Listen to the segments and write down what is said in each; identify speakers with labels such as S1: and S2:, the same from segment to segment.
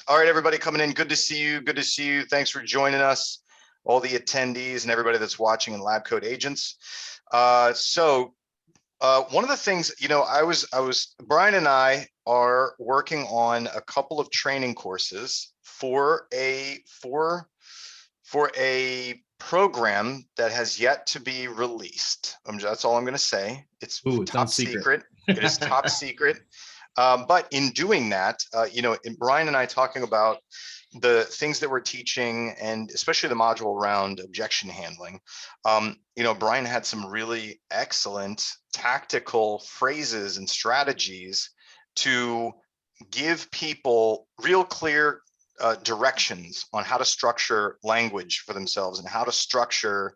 S1: All right, everybody coming in. Good to see you. Good to see you. Thanks for joining us, all the attendees and everybody that's watching in Lab Code Agents. One of the things, Brian and I are working on a couple of training courses for a program that has yet to be released. That's all I'm going to say. It's top secret. It is top secret. But in doing that, in Brian and I talking about the things that we're teaching, and especially the module around objection handling, Brian had some really excellent tactical phrases and strategies to give people real clear directions on how to structure language for themselves and how to structure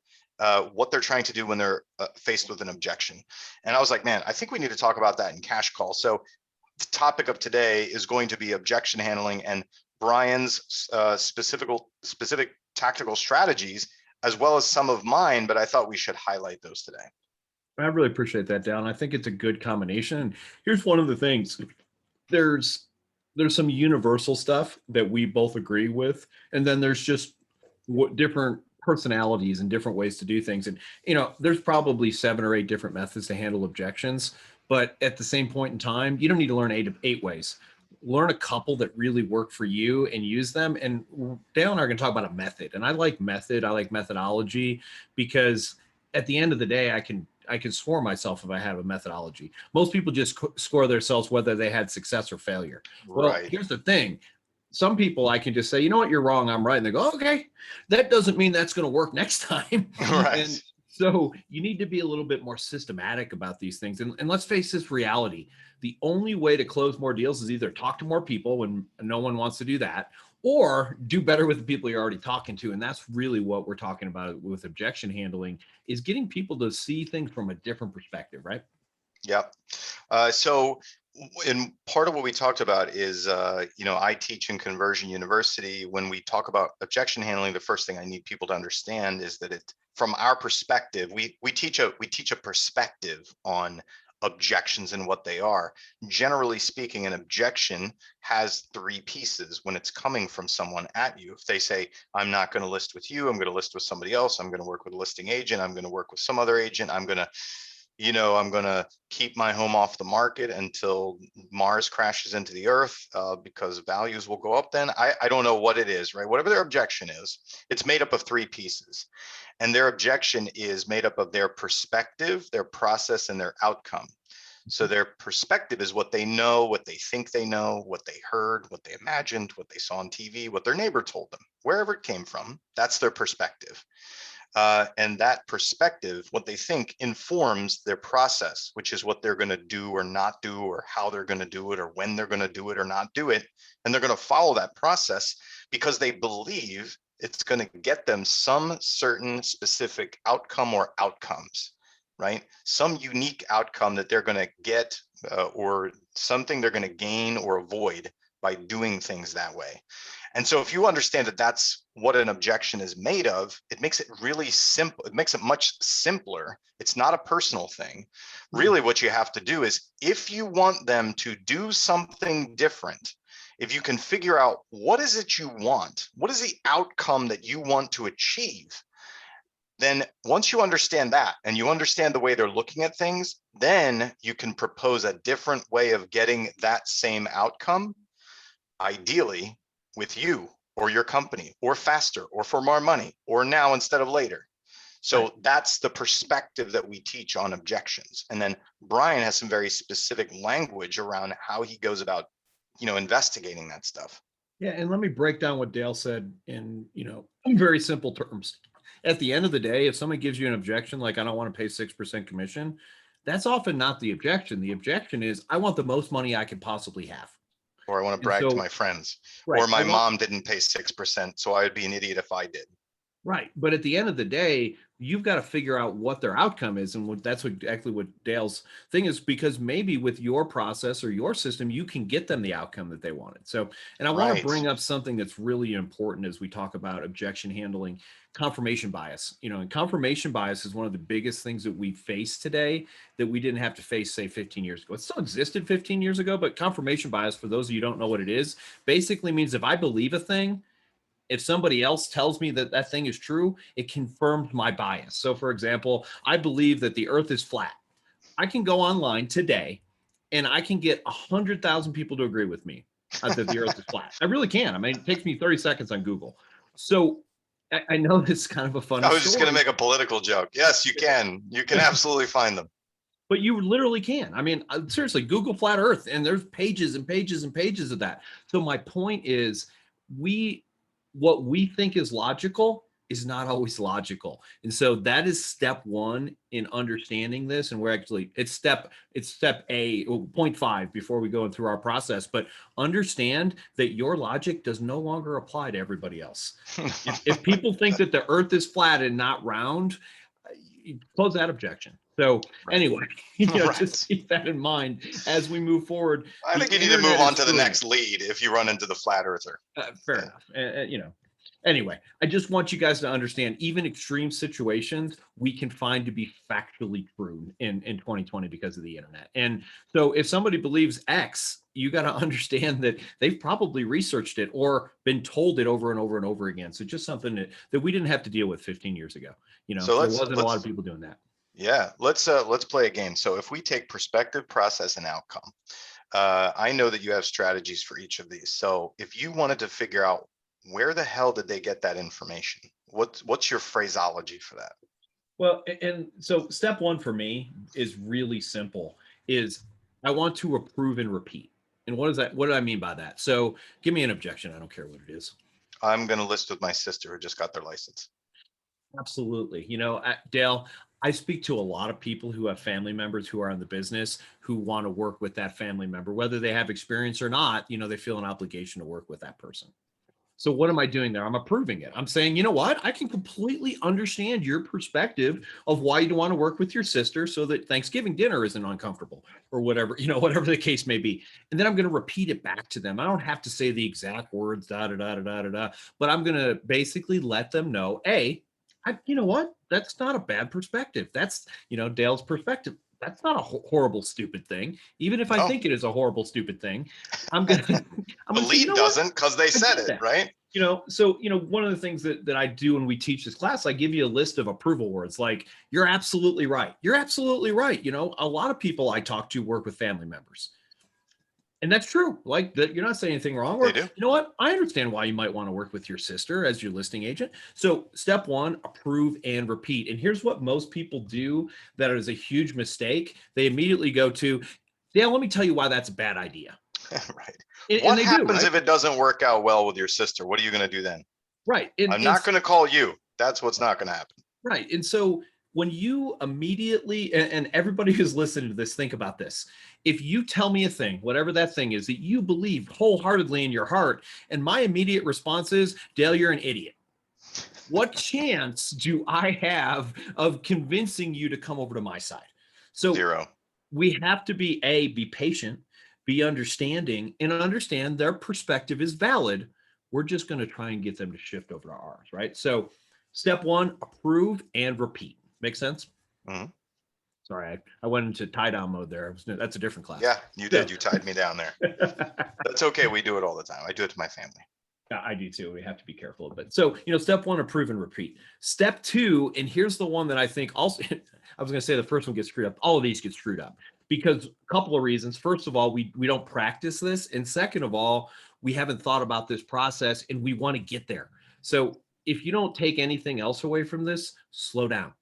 S1: what they're trying to do when they're faced with an objection. And I was like, man, I think we need to talk about that in Cash Call. So the topic of today is going to be objection handling and Brian's specific tactical strategies, as well as some of mine, but I thought we should highlight those today.
S2: I really appreciate that, Dal. I think it's a good combination. And here's one of the things. There's some universal stuff that we both agree with, and then there's just different personalities and different ways to do things. And, there's probably 7 or 8 different methods to handle objections. But at the same point in time, you don't need to learn eight ways. Learn a couple that really work for you and use them. And Dale and I are going to talk about a method. And I like method. I like methodology because at the end of the day, I can score myself if I have a methodology. Most people just score themselves whether they had success or failure. Well,
S1: right.
S2: Here's the thing. Some people I can just say, you know what, you're wrong, I'm right. And they go, okay, that doesn't mean that's going to work next time.
S1: Right.
S2: And so you need to be a little bit more systematic about these things. And let's face this reality. The only way to close more deals is either talk to more people when no one wants to do that, or do better with the people you're already talking to. And that's really what we're talking about with objection handling, is getting people to see things from a different perspective, right?
S1: Yep. And part of what we talked about is, I teach in Conversion University. When we talk about objection handling, the first thing I need people to understand is that from our perspective, we teach a perspective on objections and what they are. Generally speaking, an objection has 3 pieces when it's coming from someone at you. If they say, I'm not going to list with you, I'm going to list with somebody else, I'm going to work with a listing agent, I'm going to work with some other agent, I'm going to keep my home off the market until Mars crashes into the earth because values will go up, then I don't know what it is, right? Whatever their objection is, it's made up of 3 pieces. And their objection is made up of their perspective, their process, and their outcome. So their perspective is what they know, what they think they know, what they heard, what they imagined, what they saw on TV, what their neighbor told them, wherever it came from. That's their perspective. And that perspective, what they think, informs their process, which is what they're going to do or not do, or how they're going to do it, or when they're going to do it or not do it. And they're going to follow that process because they believe it's going to get them some certain specific outcome or outcomes, right? Some unique outcome that they're going to get or something they're going to gain or avoid by doing things that way. And so if you understand that that's what an objection is made of, it makes it really simple. It makes it much simpler. It's not a personal thing. Really, what you have to do is, if you want them to do something different, if you can figure out what is it you want, what is the outcome that you want to achieve, then once you understand that and you understand the way they're looking at things, then you can propose a different way of getting that same outcome, ideally with you or your company, or faster, or for more money, or now instead of later. So right. That's the perspective that we teach on objections. And then Brian has some very specific language around how he goes about, investigating that stuff.
S2: Yeah, and let me break down what Dale said in, very simple terms. At the end of the day, if someone gives you an objection, like I don't want to pay 6% commission, that's often not the objection. The objection is, I want the most money I can possibly have.
S1: Or I want to brag to my friends. Right. Or my mom didn't pay 6%, so I would be an idiot if I did.
S2: Right. But at the end of the day, you've got to figure out what their outcome is. And that's exactly what Dale's thing is, because maybe with your process or your system, you can get them the outcome that they wanted. So, and I want to
S1: Right.
S2: bring up something that's really important as we talk about objection handling: confirmation bias. And confirmation bias is one of the biggest things that we face today that we didn't have to face, say, 15 years ago. It still existed 15 years ago, but confirmation bias, for those of you who don't know what it is, basically means if I believe a thing, if somebody else tells me that that thing is true, it confirms my bias. So, for example, I believe that the earth is flat. I can go online today and I can get 100,000 people to agree with me that the earth is flat. I really can. I mean, it takes me 30 seconds on Google. So I know this is kind of a funny
S1: I was just going to
S2: story,
S1: make a political joke. Yes, you can. You can absolutely find them.
S2: but you literally can. I mean, seriously, Google flat earth, and there's pages and pages and pages of that. So my point is, what we think is logical is not always logical. And so that is step one in understanding this. And we're actually, it's step A, point 5 before we go through our process. But understand that your logic does no longer apply to everybody else. If people think that the earth is flat and not round, close that objection. So anyway,
S1: Right.
S2: just keep that in mind as we move forward.
S1: I think you need to move on to the next lead if you run into the flat earther.
S2: Fair enough. Anyway, I just want you guys to understand, even extreme situations we can find to be factually true in 2020 because of the internet. And so if somebody believes X, you got to understand that they've probably researched it or been told it over and over and over again. So just something that we didn't have to deal with 15 years ago.
S1: So
S2: there wasn't a lot of people doing that.
S1: Yeah, let's play a game. So if we take perspective, process, and outcome, I know that you have strategies for each of these. So if you wanted to figure out where the hell did they get that information, what's your phraseology for that?
S2: Well, and so step one for me is really simple, is I want to approve and repeat. And what is that? What do I mean by that? So give me an objection. I don't care what it is.
S1: I'm going to list with my sister who just got their license.
S2: Absolutely. Dale, I speak to a lot of people who have family members who are in the business who want to work with that family member, whether they have experience or not. They feel an obligation to work with that person. So what am I doing there? I'm approving it. I'm saying, you know what? I can completely understand your perspective of why you want to work with your sister so that Thanksgiving dinner isn't uncomfortable or whatever, whatever the case may be. And then I'm going to repeat it back to them. I don't have to say the exact words, da, da, da, da, da, da, da, but I'm going to basically let them know, you know what? That's not a bad perspective. That's, Dale's perspective. That's not a horrible, stupid thing. Even if I think it is a horrible, stupid thing, I'm going to.
S1: The lead doesn't, because they said it, right?
S2: So one of the things that I do when we teach this class, I give you a list of approval words like, you're absolutely right. You're absolutely right. A lot of people I talk to work with family members. And that's true. Like that, you're not saying anything wrong.
S1: They do.
S2: You know what? I understand why you might want to work with your sister as your listing agent. So step one, approve and repeat. And here's what most people do that is a huge mistake. They immediately go to, Dale, let me tell you why that's a bad idea.
S1: Right. What happens if it doesn't work out well with your sister? What are you going to do then?
S2: Right.
S1: I'm not going to call you. That's what's not going to happen.
S2: Right. And so when you immediately, and everybody who's listening to this, think about this. If you tell me a thing, whatever that thing is that you believe wholeheartedly in your heart, and my immediate response is, Dale, you're an idiot. What chance do I have of convincing you to come over to my side? So
S1: 0.
S2: We have to be patient, be understanding, and understand their perspective is valid. We're just going to try and get them to shift over to ours, right? So step one, approve and repeat. Make sense?
S1: Mm-hmm.
S2: Sorry, I went into tie-down mode there. That's a different class.
S1: Yeah, you did. You tied me down there. That's okay. We do it all the time. I do it to my family.
S2: I do too. We have to be careful of it. So, step one, approve and repeat. Step two, and here's the one that I think also, I was going to say the first one gets screwed up. All of these get screwed up because a couple of reasons. First of all, we don't practice this. And second of all, we haven't thought about this process and we want to get there. So if you don't take anything else away from this, slow down.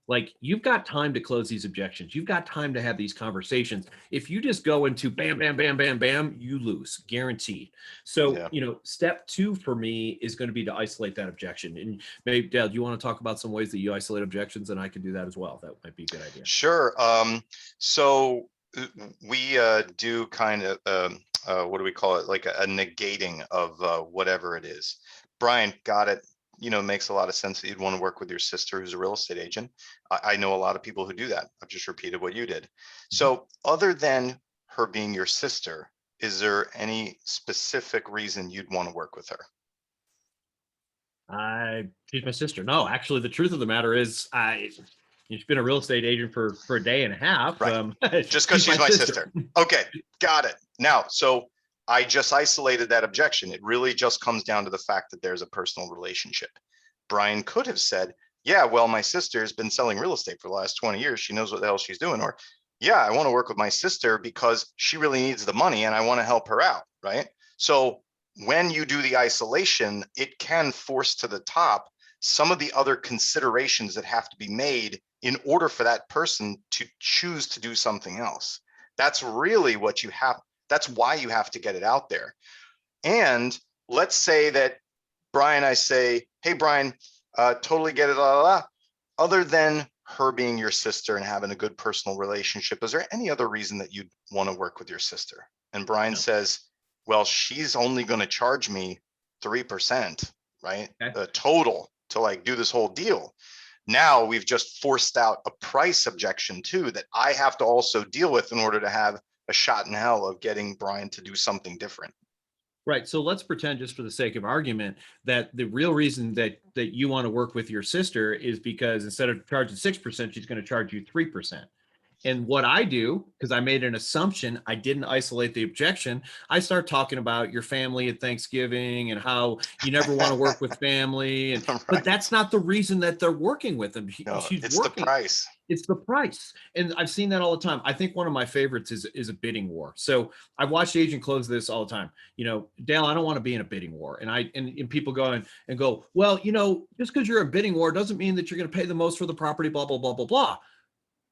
S2: Like, you've got time to close these objections. You've got time to have these conversations. If you just go into bam, bam, bam, bam, bam, you lose, guaranteed. So, step two for me is going to be to isolate that objection. And maybe, Dale, do you want to talk about some ways that you isolate objections? And I can do that as well. That might be a good idea.
S1: Sure. So we do kind of, what do we call it? Like a negating of whatever it is. Brian, got it. it makes a lot of sense that you'd want to work with your sister who's a real estate agent. I know a lot of people who do that. I've just repeated what you did. So other than her being your sister, is there any specific reason you'd want to work with her?
S2: She's my sister. No, actually, the truth of the matter is, she's been a real estate agent for a day and a half.
S1: Right. Just because she's my sister. Okay, got it. Now, so I just isolated that objection. It really just comes down to the fact that there's a personal relationship. Brian could have said, yeah, well, my sister has been selling real estate for the last 20 years. She knows what the hell she's doing. Or, yeah, I want to work with my sister because she really needs the money and I want to help her out, right? So when you do the isolation, it can force to the top some of the other considerations that have to be made in order for that person to choose to do something else. That's really what you have. That's why you have to get it out there. And let's say that Brian, I say, hey, Brian, totally get it. Other than her being your sister and having a good personal relationship, is there any other reason that you'd want to work with your sister? And Brian says, well, she's only going to charge me 3%, right?
S2: Okay.
S1: The total to like do this whole deal. Now we've just forced out a price objection too, that I have to also deal with in order to have a shot in hell of getting Brian to do something different.
S2: Right. So let's pretend, just for the sake of argument, that the real reason that you want to work with your sister is because instead of charging 6%, she's going to charge you 3%. And what I do, because I made an assumption, I didn't isolate the objection. I start talking about your family at Thanksgiving and how you never want to work with family. And
S1: Right.
S2: But that's not the reason that they're working with them.
S1: No,
S2: She's
S1: it's
S2: working.
S1: the price.
S2: It's the price. And I've seen that all the time. I think one of my favorites is a bidding war. So I watched Agent Close this all the time. Dale, I don't want to be in a bidding war. And people go and go, well, just because you're in a bidding war doesn't mean that you're going to pay the most for the property, blah, blah, blah, blah, blah.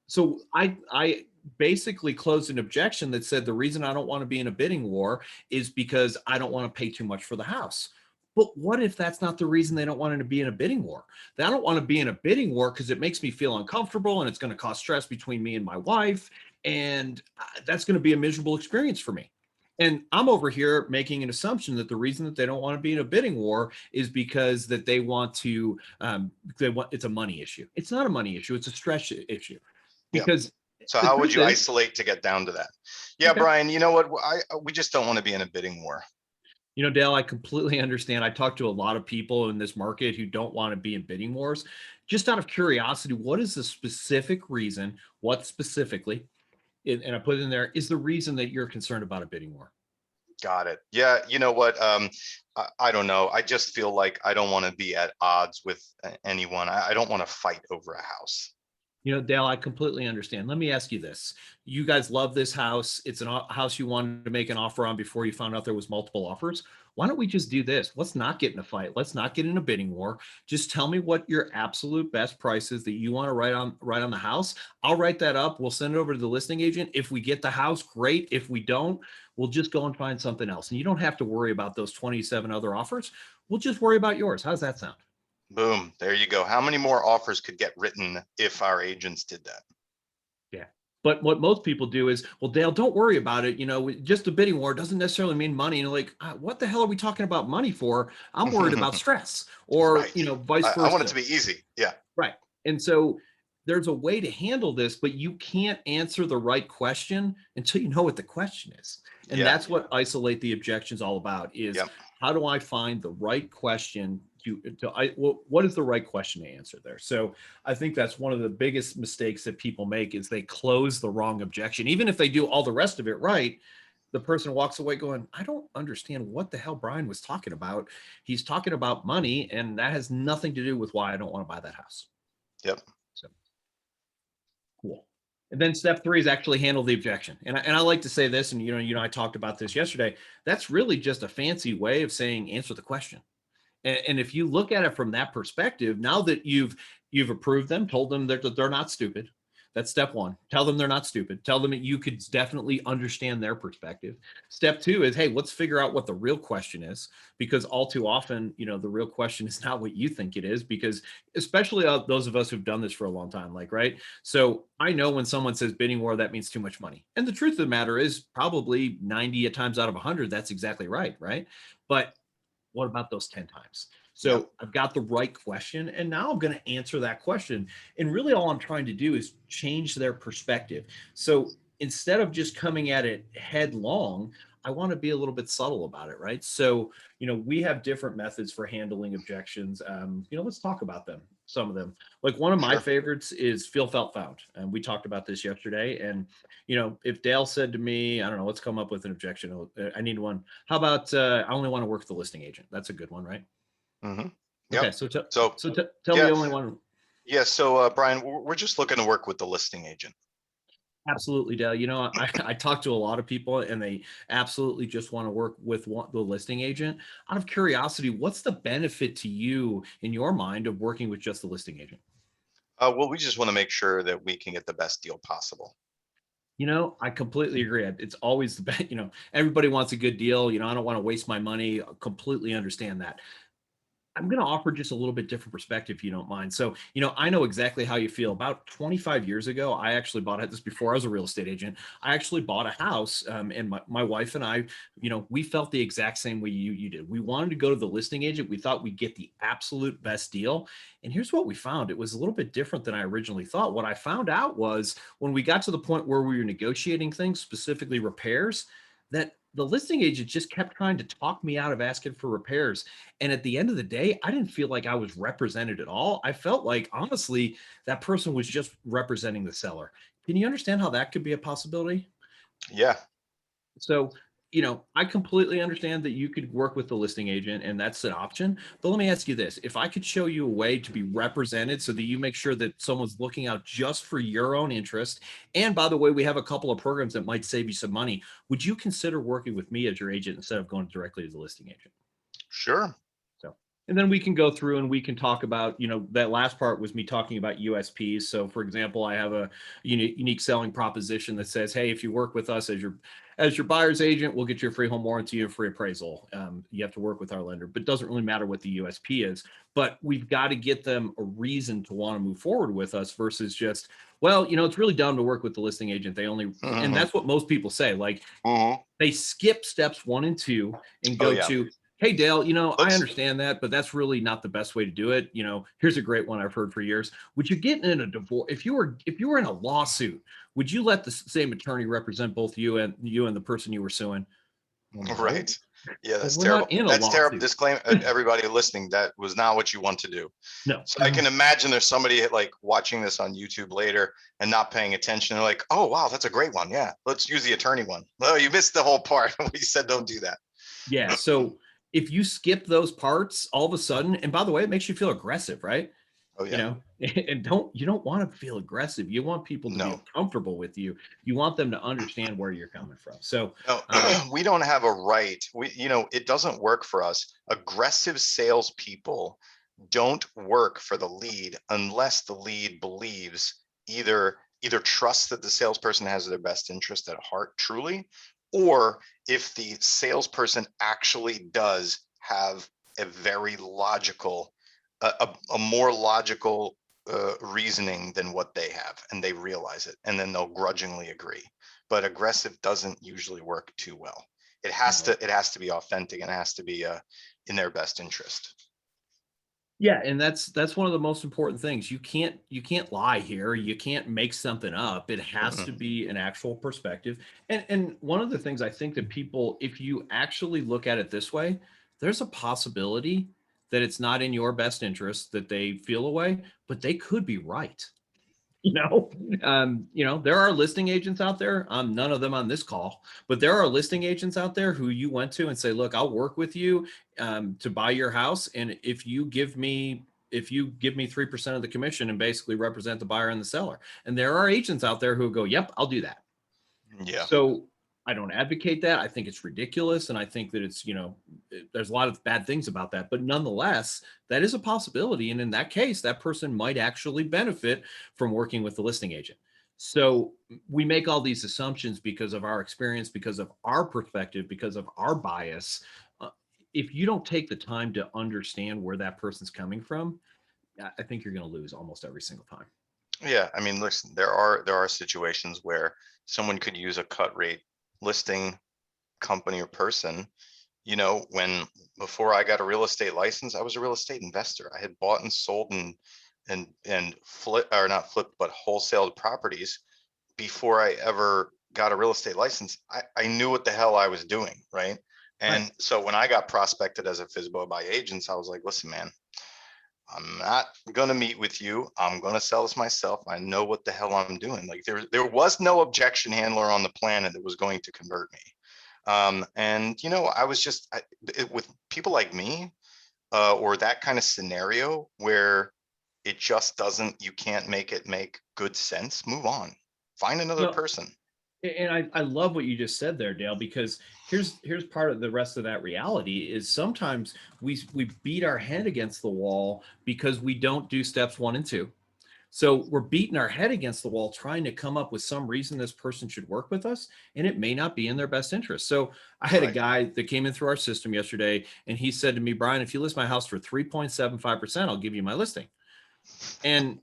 S2: So I basically closed an objection that said the reason I don't want to be in a bidding war is because I don't want to pay too much for the house. But what if that's not the reason they don't want to be in a bidding war? They don't want to be in a bidding war because it makes me feel uncomfortable and it's going to cause stress between me and my wife. And that's going to be a miserable experience for me. And I'm over here making an assumption that the reason that they don't want to be in a bidding war is because that they want to, it's a money issue. It's not a money issue. It's a stress issue. Because
S1: so how would you isolate to get down to that? Yeah, okay. Brian, you know what? We just don't want to be in a bidding war.
S2: Dale, I completely understand. I talk to a lot of people in this market who don't want to be in bidding wars. Just out of curiosity, what is the specific reason? What specifically, and I put it in there, is the reason that you're concerned about a bidding war?
S1: Got it. Yeah, you know what? I don't know. I just feel like I don't want to be at odds with anyone. I don't want to fight over a house.
S2: Dale, I completely understand. Let me ask you this. You guys love this house. It's a house you wanted to make an offer on before you found out there was multiple offers. Why don't we just do this? Let's not get in a fight. Let's not get in a bidding war. Just tell me what your absolute best price is that you want to write on the house. I'll write that up. We'll send it over to the listing agent. If we get the house, great. If we don't, we'll just go and find something else. And you don't have to worry about those 27 other offers. We'll just worry about yours. How's that sound?
S1: Boom. There you go. How many more offers could get written if our agents did that?
S2: Yeah. But what most people do is, well, Dale, don't worry about it. Just a bidding war doesn't necessarily mean money. And like, what the hell are we talking about money for? I'm worried about stress or,
S1: right.
S2: Vice versa.
S1: I want it to be easy. Yeah.
S2: Right. And so there's a way to handle this, but you can't answer the right question until you know what the question is. And that's what isolate the objections all about is how do I find the right question what is the right question to answer there? So I think that's one of the biggest mistakes that people make is they close the wrong objection. Even if they do all the rest of it right, the person walks away going, I don't understand what the hell Brian was talking about. He's talking about money, and that has nothing to do with why I don't want to buy that house.
S1: Yep.
S2: So cool. And then step 3 is actually handle the objection. And I like to say this, and I talked about this yesterday. That's really just a fancy way of saying answer the question. And if you look at it from that perspective, now that you've approved them, told them that they're not stupid, that's step 1. Tell them they're not stupid. Tell them that you could definitely understand their perspective. Step 2 is, hey, let's figure out what the real question is, because all too often, the real question is not what you think it is, because especially those of us who've done this for a long time, right? So I know when someone says bidding war, that means too much money. And the truth of the matter is probably 90 times out of 100, that's exactly right? But What about those 10 times?
S1: Yep.
S2: So I've got the right question, and now I'm going to answer that question. And really, all I'm trying to do is change their perspective. So instead of just coming at it headlong, I want to be a little bit subtle about it, right? So, we have different methods for handling objections. Let's talk about them, some of them. Like one of my
S1: Sure.
S2: favorites is feel, felt, found. And we talked about this yesterday. And, if Dale said to me, I don't know, let's come up with an objection. I need one. How about I only want to work with the listing agent? That's a good one, right?
S1: Hmm.
S2: Okay,
S1: Yep.
S2: so
S1: So
S2: tell me
S1: yeah,
S2: only one.
S1: yeah. So Brian, we're just looking to work with the listing agent.
S2: Absolutely, Dale. I talk to a lot of people, and they absolutely just want to work with the listing agent. Out of curiosity, what's the benefit to you in your mind of working with just the listing agent?
S1: Well, we just want to make sure that we can get the best deal possible.
S2: I completely agree. It's always the best. Everybody wants a good deal. I don't want to waste my money. I completely understand that. I'm going to offer just a little bit different perspective, if you don't mind. So, I know exactly how you feel. About 25 years ago, I actually bought this before I was a real estate agent. I actually bought a house, and my wife and I, we felt the exact same way you did. We wanted to go to the listing agent. We thought we'd get the absolute best deal. And here's what we found. It was a little bit different than I originally thought. What I found out was when we got to the point where we were negotiating things, specifically repairs, that the listing agent just kept trying to talk me out of asking for repairs. And at the end of the day, I didn't feel like I was represented at all. I felt like, honestly, that person was just representing the seller. Can you understand how that could be a possibility?
S1: Yeah.
S2: So, I completely understand that you could work with the listing agent and that's an option. But let me ask you this. If I could show you a way to be represented so that you make sure that someone's looking out just for your own interest, and by the way, we have a couple of programs that might save you some money, would you consider working with me as your agent instead of going directly to the listing agent?
S1: Sure.
S2: So, and then we can go through and we can talk about, that last part was me talking about USPs. So for example, I have a unique selling proposition that says, hey, if you work with us as your buyer's agent, we'll get you a free home warranty and free appraisal. You have to work with our lender, but it doesn't really matter what the USP is, but we've got to get them a reason to want to move forward with us versus just, well, it's really dumb to work with the listing agent. And
S1: Hmm.
S2: that's what most people say. Like
S1: Hmm.
S2: they skip steps 1 and 2 and
S1: Oh
S2: go
S1: yeah.
S2: to, hey, Dale, I
S1: Let's.
S2: understand that, but that's really not the best way to do it. Here's a great one I've heard for years. Would you get in a divorce if you were in a lawsuit? Would you let the same attorney represent both you and the person you were suing? Well, no,
S1: Right. Yeah,
S2: but
S1: that's
S2: we're
S1: terrible.
S2: not in a
S1: That's terrible.
S2: lawsuit.
S1: Disclaimer, everybody listening, that was not what you want to do.
S2: No.
S1: So I can imagine there's somebody like watching this on YouTube later and not paying attention. They're like, oh, wow, that's a great one. Yeah, let's use the attorney one. Well, you missed the whole part. We said don't do that.
S2: Yeah. So if you skip those parts, all of a sudden, and by the way, it makes you feel aggressive, right?
S1: Oh,
S2: you
S1: yeah.
S2: know and you don't want to feel aggressive. You want people to be
S1: No,
S2: comfortable with you. You want them to understand where you're coming from. So
S1: no, we don't have a right. It doesn't work for us. Aggressive salespeople don't work for the lead unless the lead believes either trusts that the salesperson has their best interest at heart truly, or if the salesperson actually does have a very logical, a more logical reasoning than what they have, and they realize it, and then they'll grudgingly agree. But aggressive doesn't usually work too well. It has
S2: no.
S1: to it has to be authentic and it has to be in their best interest.
S2: Yeah, and that's one of the most important things. You can't lie here. You can't make something up. It has to
S1: Mhm.
S2: be an actual perspective. And one of the things I think that people, if you actually look at it this way, there's a possibility that it's not in your best interest that they feel away, but they could be right. you know there are listing agents out there, none of them on this call, but there are listing agents out there who you went to and say, look, I'll work with you to buy your house, and if you give me 3% of the commission and basically represent the buyer and the seller. And there are agents out there who go, yep, I'll do that.
S1: Yeah.
S2: So I don't advocate that. I think it's ridiculous. And I think that there's a lot of bad things about that. But nonetheless, that is a possibility. And in that case, that person might actually benefit from working with the listing agent. So we make all these assumptions because of our experience, because of our perspective, because of our bias. Uh, if you don't take the time to understand where that person's coming from, I think you're going to lose almost every single time.
S1: Yeah, I mean, listen, there are situations where someone could use a cut rate listing company or person you know, before I got a real estate license, I was a real estate investor. I had bought and sold and flip, or not flipped, but wholesaled properties before I ever got a real estate license. I knew what the hell I was doing, right?
S2: Right.
S1: And so when I got prospected as a FSBO by agents, I was like, listen, man, I'm not gonna meet with you. I'm gonna sell this myself. I know what the hell I'm doing. Like there was no objection handler on the planet that was going to convert me. And you know, I was just with people like me, or that kind of scenario where it just doesn't, you can't make it make good sense. Move on, find another
S2: No,
S1: person.
S2: and I love what you just said there, Dale, because here's part of the rest of that reality is sometimes we beat our head against the wall because we don't do steps 1 and 2. So we're beating our head against the wall trying to come up with some reason this person should work with us, and it may not be in their best interest. So I had a
S1: Right.
S2: guy that came in through our system yesterday, and he said to me, Brian, if you list my house for 3.75%, I'll give you my listing. And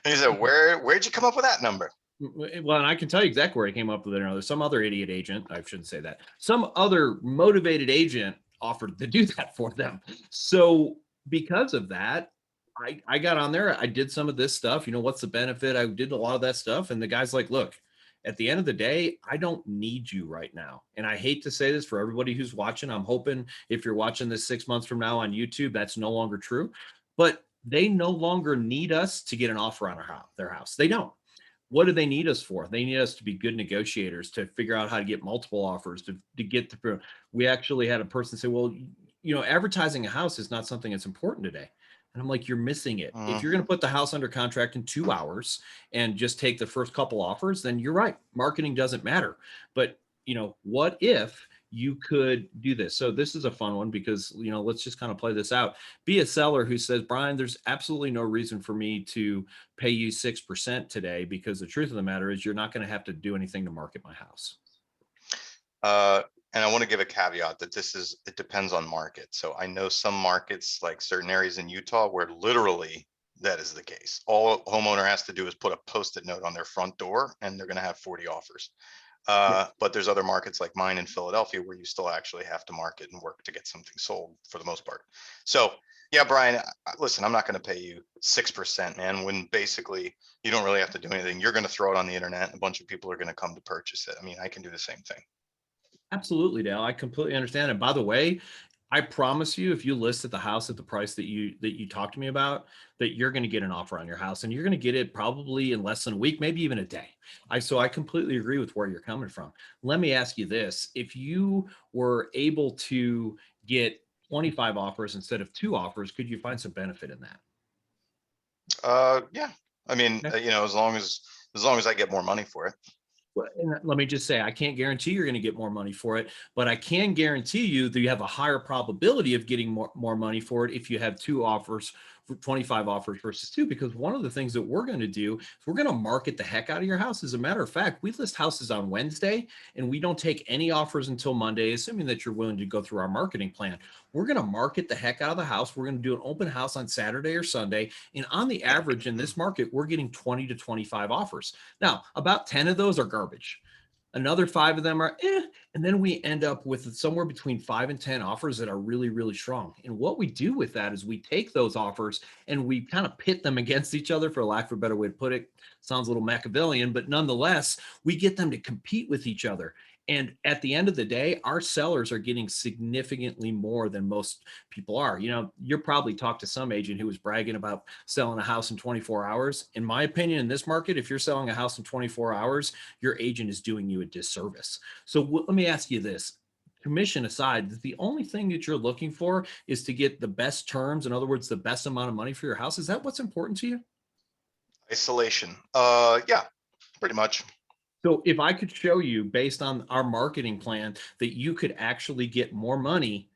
S1: And he said, where'd you come up with that number?
S2: well, and I can tell you exactly where he came up with it. There's some other idiot agent. I shouldn't say that. Some other motivated agent offered to do that for them. So because of that, I got on there. I did some of this stuff. You know, what's the benefit? I did a lot of that stuff. And the guy's like, look, at the end of the day, I don't need you right now. And I hate to say this for everybody who's watching. I'm hoping if you're watching this 6 months from now on YouTube, that's no longer true. But they no longer need us to get an offer on their house. They don't. What do they need us for? They need us to be good negotiators, to figure out how to get multiple offers, to get the. We actually had a person say, well, you know, advertising a house is not something that's important today. And I'm like, you're missing it. If you're going to put the house under contract in 2 hours and just take the first couple offers, then you're right. Marketing doesn't matter. But, you know, what if you could do this? So this is a fun one because, you know, let's just kind of play this out. Be a seller who says, Brian, there's absolutely no reason for me to pay you 6% today, because the truth of the matter is you're not going to have to do anything to market my house.
S1: And I want to give a caveat that it depends on market. So I know some markets, like certain areas in Utah, where literally that is the case. All a homeowner has to do is put a Post-it note on their front door and they're going to have 40 offers. But there's other markets like mine in Philadelphia where you still actually have to market and work to get something sold for the most part. So yeah, Brian, listen, I'm not going to pay you 6%, man, when basically you don't really have to do anything. You're going to throw it on the internet and a bunch of people are going to come to purchase it. I mean, I can do the same thing.
S2: Absolutely, Dale. I completely understand. And by the way, I promise you, if you list at the house at the price that you talked to me about, that you're going to get an offer on your house, and you're going to get it probably in less than a week, maybe even a day. So I completely agree with where you're coming from. Let me ask you this: if you were able to get 25 offers instead of 2 offers, could you find some benefit in that?
S1: Yeah. I mean,
S2: Okay.
S1: you know, as long as I get more money for it.
S2: Well, and let me just say, I can't guarantee you're going to get more money for it, but I can guarantee you that you have a higher probability of getting more money for it if you have 2 offers, for 25 offers versus 2. Because one of the things that we're going to do is we're going to market the heck out of your house. As a matter of fact, we list houses on Wednesday and we don't take any offers until Monday, assuming that you're willing to go through our marketing plan. We're going to market the heck out of the house. We're going to do an open house on Saturday or Sunday. And on the average in this market, we're getting 20 to 25 offers. Now, about 10 of those are garbage. Another 5 of them are and then we end up with somewhere between 5 and 10 offers that are really, really strong. And what we do with that is we take those offers and we kind of pit them against each other, for lack of a better way to put it. Sounds a little Machiavellian, but nonetheless, we get them to compete with each other. And at the end of the day, our sellers are getting significantly more than most people are. You know, you're probably talked to some agent who was bragging about selling a house in 24 hours. In my opinion, in this market, if you're selling a house in 24 hours, your agent is doing you a disservice. So let me ask you this: commission aside, the only thing that you're looking for is to get the best terms, in other words, the best amount of money for your house. Is that what's important to you?
S1: Isolation. Yeah, pretty much.
S2: So if I could show you, based on our marketing plan, that you could actually get more money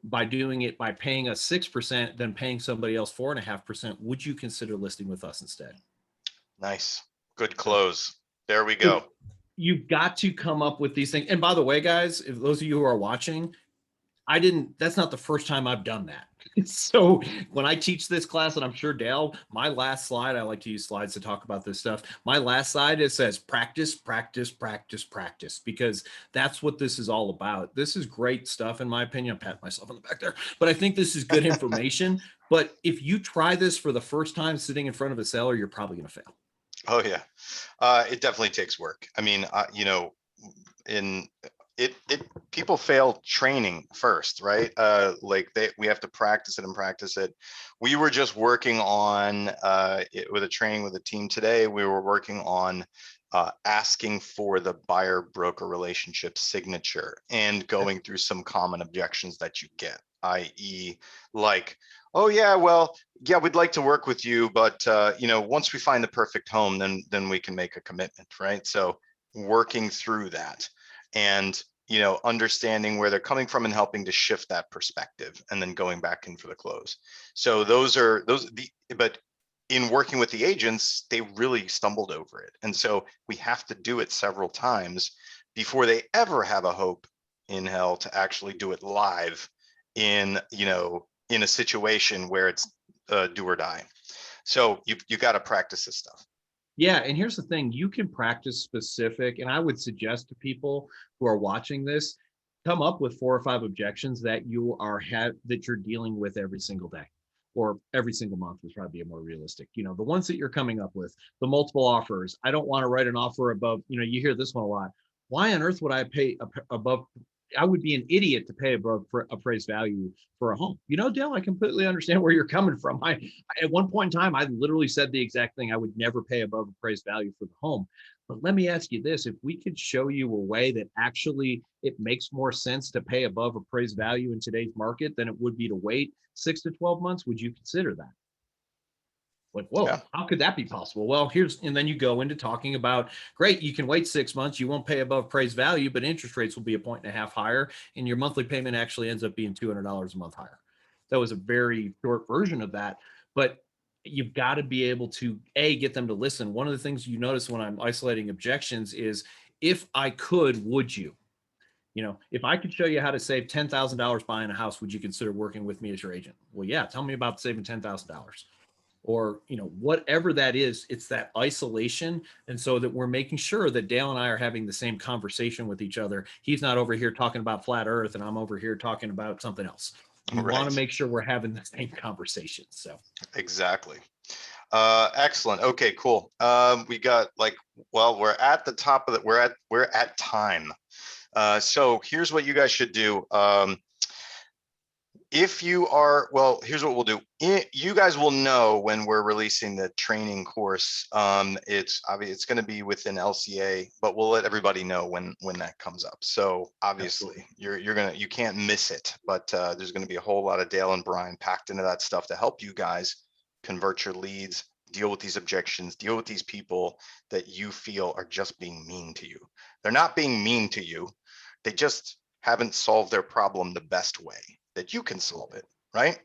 S2: by doing it by paying us 6% than paying somebody else 4.5%, would you consider listing with us instead?
S1: Nice. Good
S2: So,
S1: close. There we
S2: so
S1: go.
S2: you've got to come up with these things. And by the way, guys, if those of you who are watching, that's not the first time I've done that. So when I teach this class, and I'm sure Dale, my last slide, I like to use slides to talk about this stuff. My last slide, it says practice, practice, practice, practice, because that's what this is all about. This is great stuff, in my opinion. I'm patting myself on the back there, but I think this is good information. But if you try this for the first time sitting in front of a seller, you're probably going to fail.
S1: Oh yeah, it definitely takes work. I mean, you know, in it people fail training first, right? Like we have to practice it and practice it. We were just working on it with a training with a team today. We were working on asking for the buyer broker relationship signature and going through some common objections that you get, i.e. like, oh yeah, well, yeah, we'd like to work with you, but you know, once we find the perfect home, then we can make a commitment, right? So working through that and, you know, understanding where they're coming from and helping to shift that perspective and then going back in for the close. So but in working with the agents, they really stumbled over it. And so we have to do it several times before they ever have a hope in hell to actually do it live in, you know, in a situation where it's do or die. So you got to practice this stuff.
S2: Yeah, and here's the thing, you can practice specific, and I would suggest to people who are watching this, come up with 4 or 5 objections that that you're dealing with every single day, or every single month would probably be more realistic. You know, the ones that you're coming up with, the multiple offers. I don't want to write an offer above, you know, you hear this one a lot. Why on earth would I pay above? I would be an idiot to pay above appraised value for a home. You know, Dale, I completely understand where you're coming from. At one point in time, I literally said the exact thing. I would never pay above appraised value for the home. But let me ask you this, if we could show you a way that actually it makes more sense to pay above appraised value in today's market than it would be to wait 6 to 12 months, would you consider that? Like, whoa,
S1: Yeah.
S2: how could that be possible? Well, and then you go into talking about, great, you can wait 6 months, you won't pay above appraised value, but interest rates will be 1.5 higher, and your monthly payment actually ends up being $200 a month higher. That was a very short version of that, but you've got to be able to get them to listen. One of the things you notice when I'm isolating objections is, if I could, would you? You know, if I could show you how to save $10,000 buying a house, would you consider working with me as your agent? Well, yeah, tell me about saving $10,000. Or, you know, whatever that is, it's that isolation. And so that we're making sure that Dale and I are having the same conversation with each other. He's not over here talking about flat earth and I'm over here talking about something else. We want to make sure we're having the same conversation. So
S1: exactly. Excellent. Okay, cool. We got well, we're at the top of it. We're at time. So here's what you guys should do. If you are, well, here's what we'll do. You guys will know when we're releasing the training course. It's going to be within LCA, but we'll let everybody know when that comes up. So obviously you can't miss it, but there's going to be a whole lot of Dale and Brian packed into that stuff to help you guys convert your leads, deal with these objections, deal with these people that you feel are just being mean to you. They're not being mean to you. They just haven't solved their problem the best way that you can solve it, right?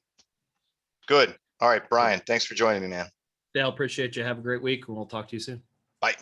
S1: Good. All right, Brian, thanks for joining me, man.
S2: Dale, appreciate you. Have a great week, and we'll talk to you soon.
S1: Bye.